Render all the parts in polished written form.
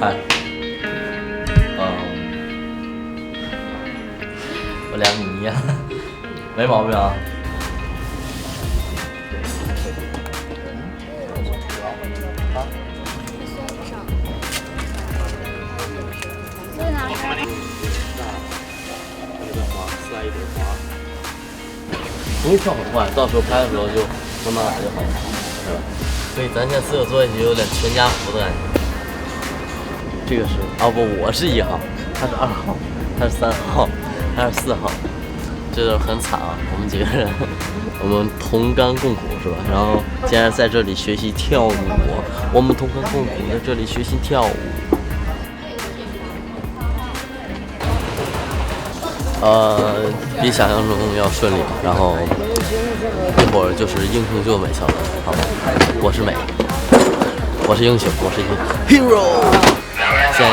嗨，我2米1，没毛病啊。不会跳很快，到时候拍的时候就慢慢来就好了，是吧？所以咱现在4个坐一起有点全家福的感觉。这个是不，我是1号，他是2号，他是3号，他是4号，这就很惨啊！我们几个人，我们同甘共苦是吧？然后竟然在这里学习跳舞，我们同甘共苦在这里学习跳舞。比想象中要顺利，然后一会儿就是英雄救美小子，好吧？我是美，我是英雄，我是一个 hero。现在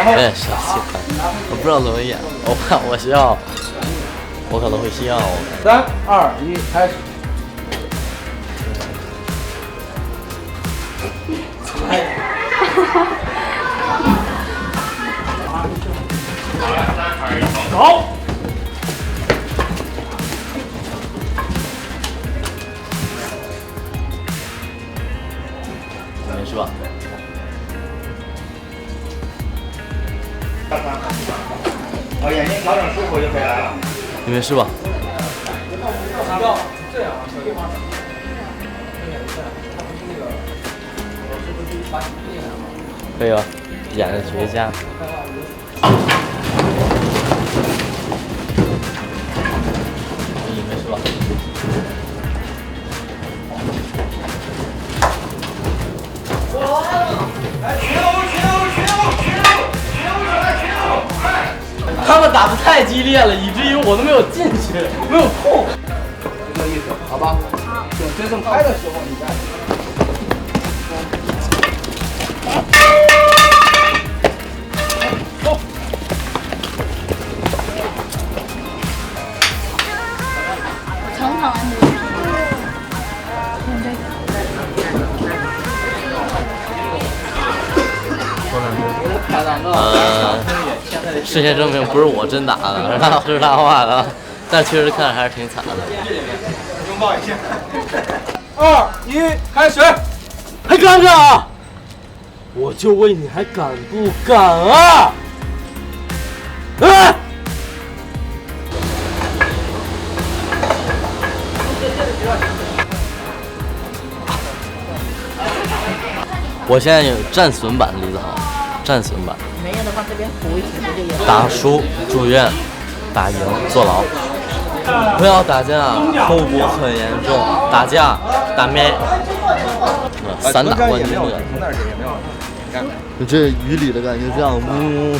我也是喜欢，我不知道怎么演，我怕我笑，我可能会笑。3、2、1，开始。走。没事吧？眼睛调整舒服就可以来了。你没事吧？要这样啊，可以吧？演的绝佳。你没事吧？他们打得太激烈了，以至于我都没有进去，没有空。就这意思，好吧？好。等真正拍的时候，你再。走。常常事先证明不是我真打的，是他画的，但确实看着还是挺惨的。拥抱一下。2、1，开始。还敢不敢啊？我就问你还敢不敢啊？哎！我现在有战损版，李子豪，战损版。没有的话，这边补一起不就有？打输、住院、打赢、坐牢。不要打架，后果很严重。打架、打妹，散打冠军的。就这雨里的感觉，这样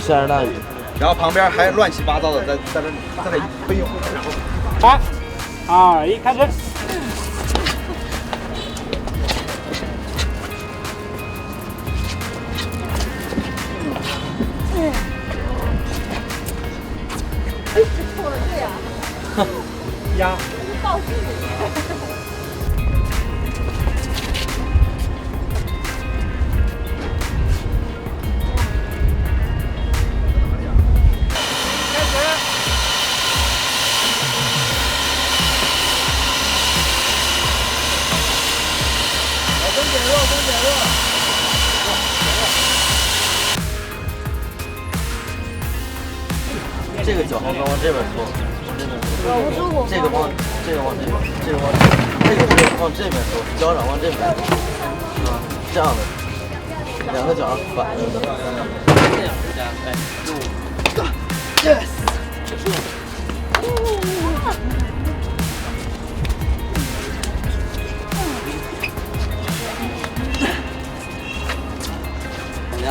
下着大雨，然后旁边还乱七八糟的在这飞泳。3、2、1，开始。错了，对呀。压。这是道具。这个脚后跟往这边拖，这个往这边，这个往这边拖，脚掌往这边，这样的，2个脚反着的。Yes。怎么样？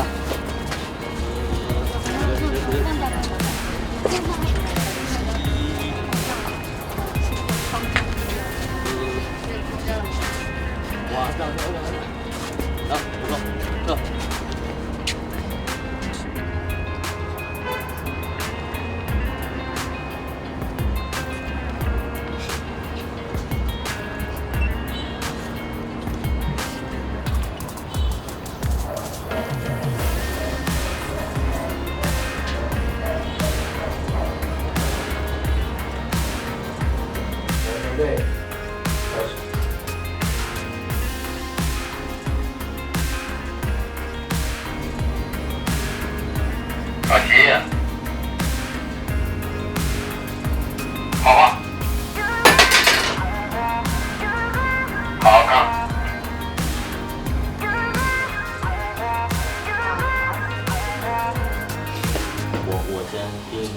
听一下。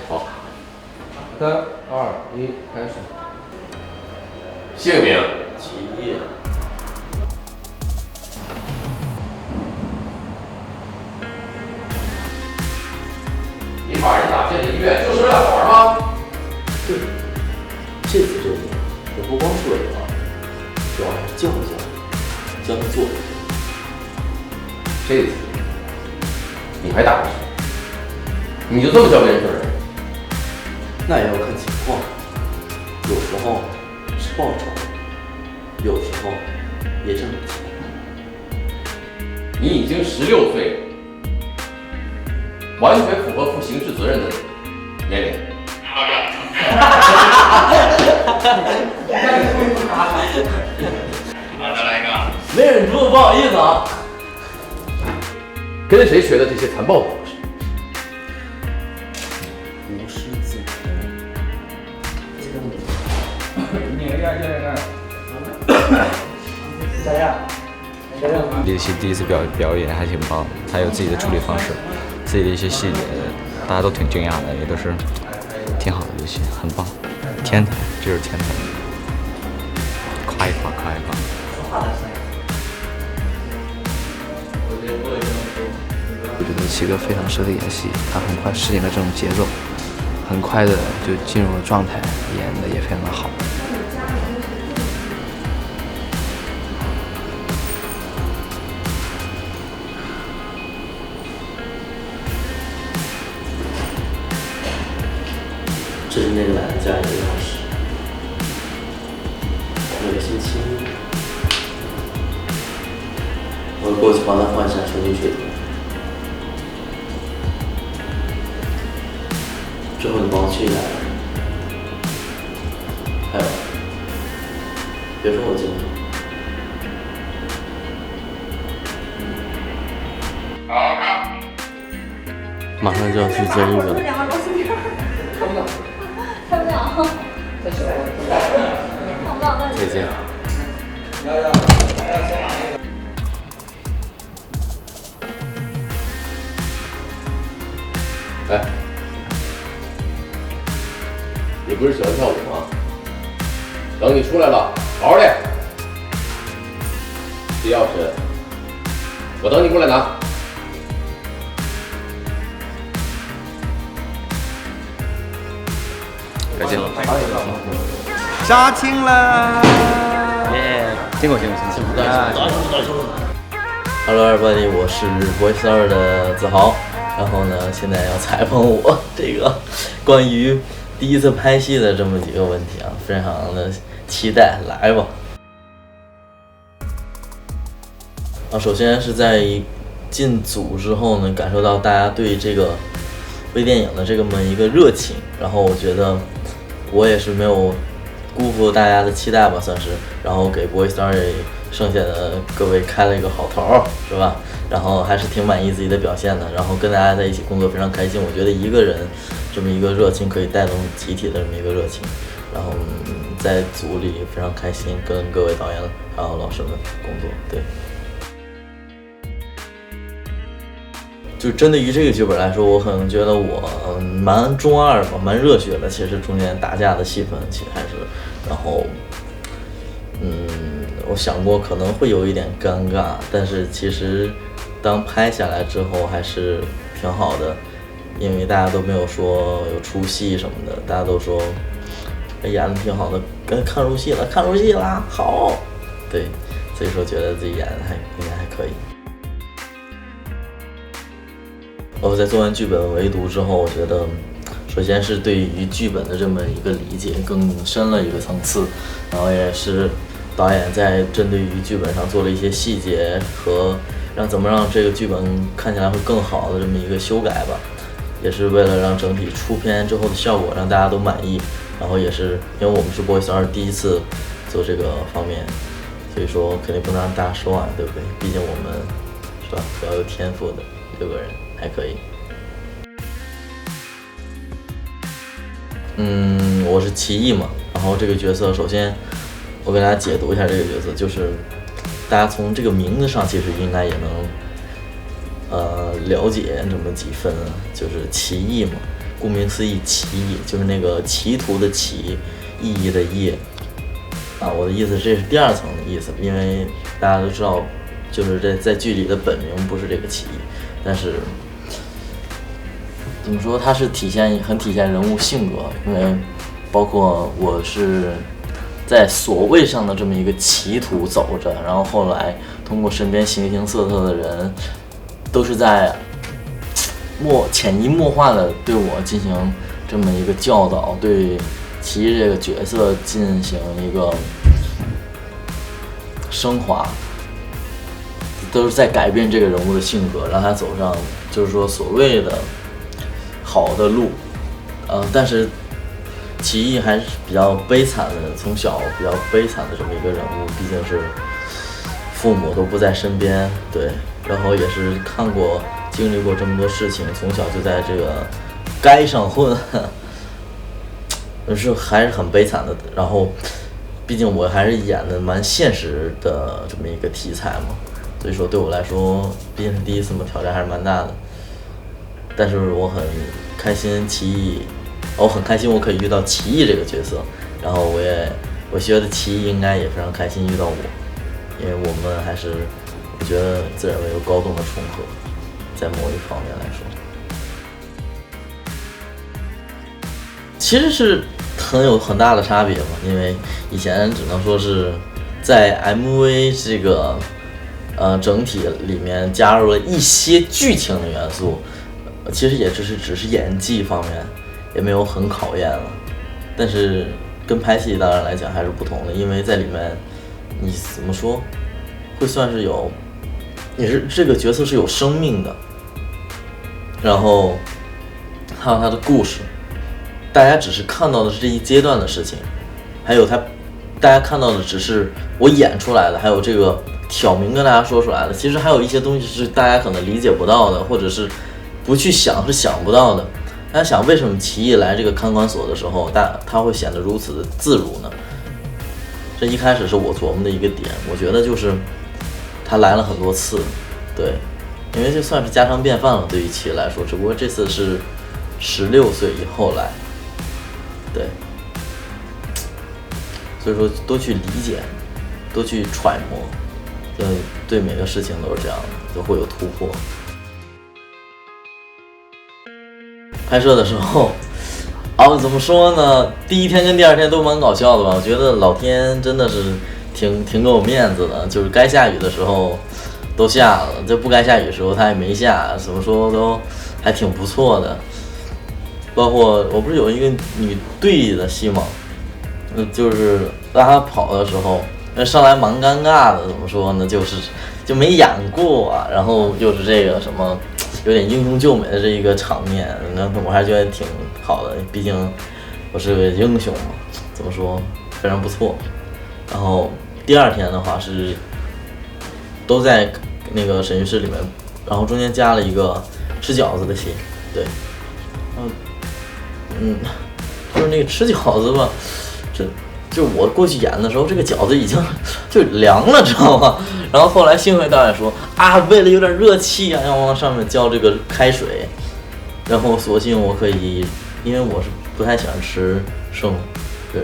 好，3、2、1，开始。姓名：齐毅。你把人打进了医院，就是为了好玩吗？对，这次这个，我不光是为了玩，主要还是教育教他做。这次你还打不起，你就这么教别人做人？那也要看情况，有时候是报酬，有时候也挣钱。你已经16岁了，完全符合负刑事责任的年龄。没忍住，不好意思啊。跟谁学的这些残暴的方式？无师自通。李琦第一次表演还挺棒，他有自己的处理方式，自己的一些细节，大家都挺惊讶的，也都是挺好的李琦，很棒，天才，这就是天才，夸一夸，夸一夸。我觉得齐哥非常适合演戏，他很快适应了这种节奏，很快的就进入了状态，演的也非常的好。这是那个懒得家里的钥匙，每个星期我过去帮他换一下重新水桶。之后你帮我去一下。还有，别说我经常。马上就要去接一个了。看不了，再见。哎，你不是喜欢跳舞吗？等你出来了，好好练。这钥匙，我等你过来拿。再见了。杀青了！耶，辛苦。Hello everybody， 我是 Voice2的子豪，然后呢，现在要采访我这个关于第一次拍戏的这么几个问题啊，非常的期待，来吧。首先是在进组之后呢，感受到大家对这个微电影的这么一个热情，然后我觉得我也是没有辜负大家的期待吧，算是，然后给 Voice2剩下的各位开了一个好头，是吧？然后还是挺满意自己的表现的，然后跟大家在一起工作非常开心。我觉得一个人这么一个热情可以带动集体的这么一个热情，然后在组里非常开心，跟各位导演还有老师们工作，对。就针对于这个剧本来说，我可能觉得我蛮中二吧，蛮热血的。其实中间打架的戏份其实还是，然后我想过可能会有一点尴尬，但是其实当拍下来之后还是挺好的，因为大家都没有说有出戏什么的，大家都说演的挺好的，看入戏了，好，对，所以说觉得自己演的应该还可以。我在做完剧本围读之后，我觉得首先是对于剧本的这么一个理解更深了一个层次，然后也是导演在针对于剧本上做了一些细节和怎么让这个剧本看起来会更好的这么一个修改吧，也是为了让整体出片之后的效果让大家都满意，然后也是因为我们是 Voice2第一次做这个方面，所以说肯定不能让大家失望，对不对？毕竟我们是吧，比较有天赋的6个人还可以。我是齐毅嘛，然后这个角色首先我给大家解读一下这个角色，就是大家从这个名字上其实应该也能了解这么几分，就是棋艺嘛。顾名思义，棋艺就是那个歧途的歧，意义的义。我的意思这是第2层的意思，因为大家都知道，就是在剧里的本名不是这个棋艺，但是怎么说，它是很体现人物性格，因为包括我是在所谓上的这么一个歧途走着，然后后来通过身边形形色色的人，都是在潜移默化的对我进行这么一个教导，对棋艺这个角色进行一个升华，都是在改变这个人物的性格，让他走上就是说所谓的好的路。但是棋艺还是比较悲惨的，从小比较悲惨的这么一个人物，毕竟是父母都不在身边，对，然后也是经历过这么多事情，从小就在这个街上混，还是很悲惨的。然后，毕竟我还是演的蛮现实的这么一个题材嘛，所以说对我来说，毕竟是第一次嘛，挑战还是蛮大的。但是我很开心我很开心我可以遇到棋艺这个角色，然后我觉得棋艺应该也非常开心遇到我，因为我们还是我觉得自认为有高度的重合。在某一方面来说，其实是有很大的差别嘛。因为以前只能说是在 MV 这个整体里面加入了一些剧情的元素，其实也只是演技方面，也没有很考验了。但是跟拍戏当然来讲还是不同的，因为在里面你怎么说会算是也是这个角色是有生命的。然后还有他的故事，大家只是看到的是这一阶段的事情，还有大家看到的只是我演出来的，还有这个挑明跟大家说出来的。其实还有一些东西是大家可能理解不到的，或者是不去想是想不到的。大家想为什么棋艺来这个看管所的时候，他会显得如此的自如呢？这一开始是我琢磨的一个点，我觉得就是他来了很多次，对。因为这算是家常便饭了，对于棋来说，只不过这次是16岁以后来，对，所以说多去理解，多去揣摩，对每个事情都是这样的，都会有突破。拍摄的时候，怎么说呢？第一天跟第2天都蛮搞笑的吧？我觉得老天真的是挺给我面子的，就是该下雨的时候都下了，这不该下雨的时候它也没下，怎么说都还挺不错的。包括我不是有一个女队的戏吗？就是让她跑的时候，上来蛮尴尬的，怎么说呢？就没演过啊，然后又是这个什么有点英雄救美的这一个场面，那我还觉得挺好的，毕竟我是个英雄嘛，怎么说非常不错。然后第2天的话是都在那个审讯室里面，然后中间加了一个吃饺子的戏，对，就是那个吃饺子吧，就我过去演的时候，这个饺子已经就凉了，知道吗？然后后来幸亏导演说为了有点热气要往上面浇这个开水，然后索性我可以，因为我是不太喜欢吃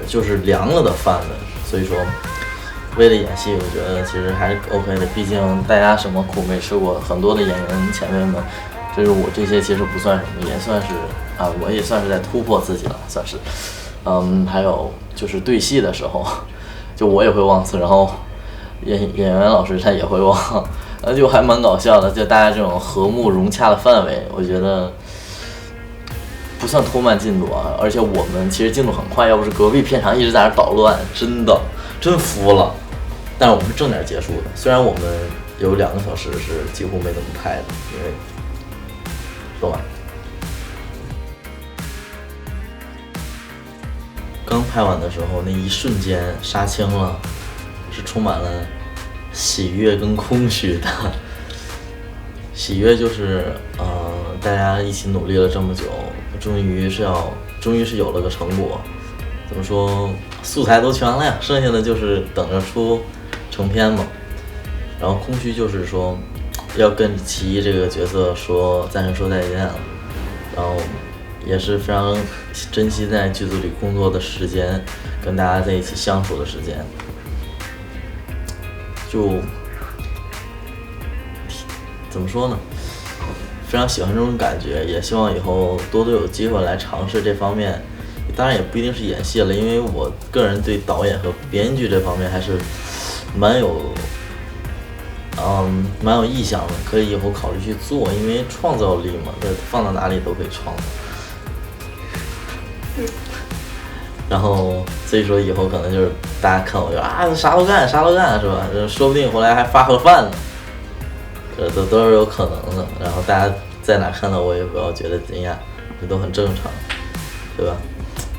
就是凉了的饭的，所以说为了演戏，我觉得其实还是 OK 的，毕竟大家什么苦没吃过，很多的演员前辈们，就是我这些其实不算什么，也算是我也算是在突破自己了，算是。还有就是对戏的时候，就我也会忘词，然后演员老师他也会忘，就还蛮搞笑的，就大家这种和睦融洽的氛围，我觉得不算拖慢进度啊，而且我们其实进度很快，要不是隔壁片场一直在那捣乱，真服了。但是我们是正点结束的，虽然我们有2个小时是几乎没怎么拍的，因为说完刚拍完的时候，那一瞬间杀青了，是充满了喜悦跟空虚的。喜悦就是大家一起努力了这么久，终于是有了个成果，怎么说，素材都全了呀，剩下的就是等着出成片嘛。然后空虚就是说要跟奇艺这个角色暂时说再见了，然后也是非常珍惜在剧组里工作的时间，跟大家在一起相处的时间，就怎么说呢？非常喜欢这种感觉，也希望以后多有机会来尝试这方面。当然也不一定是演戏了，因为我个人对导演和编剧这方面还是蛮有意向的，可以以后考虑去做，因为创造力嘛，放到哪里都可以创造。然后所以说以后可能就是大家看我就啥都干是吧？说不定后来还发盒饭呢，都是有可能的。然后大家在哪看到我也不要觉得惊讶，这都很正常，对吧？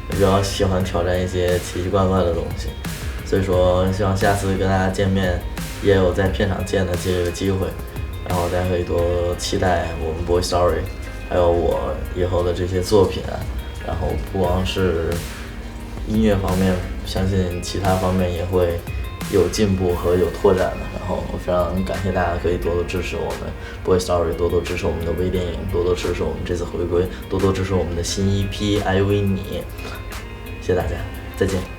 比较喜欢挑战一些奇奇怪怪的东西，所以说希望下次跟大家见面也有在片场见的这个机会，然后大家可以多期待我们 Boy Story， 还有我以后的这些作品啊，然后不光是音乐方面，相信其他方面也会有进步和有拓展的。然后我非常感谢大家可以多多支持我们 Boy Story， 多多支持我们的微电影，多多支持我们这次回归，多多支持我们的新EP《爱为你》。谢谢大家，再见。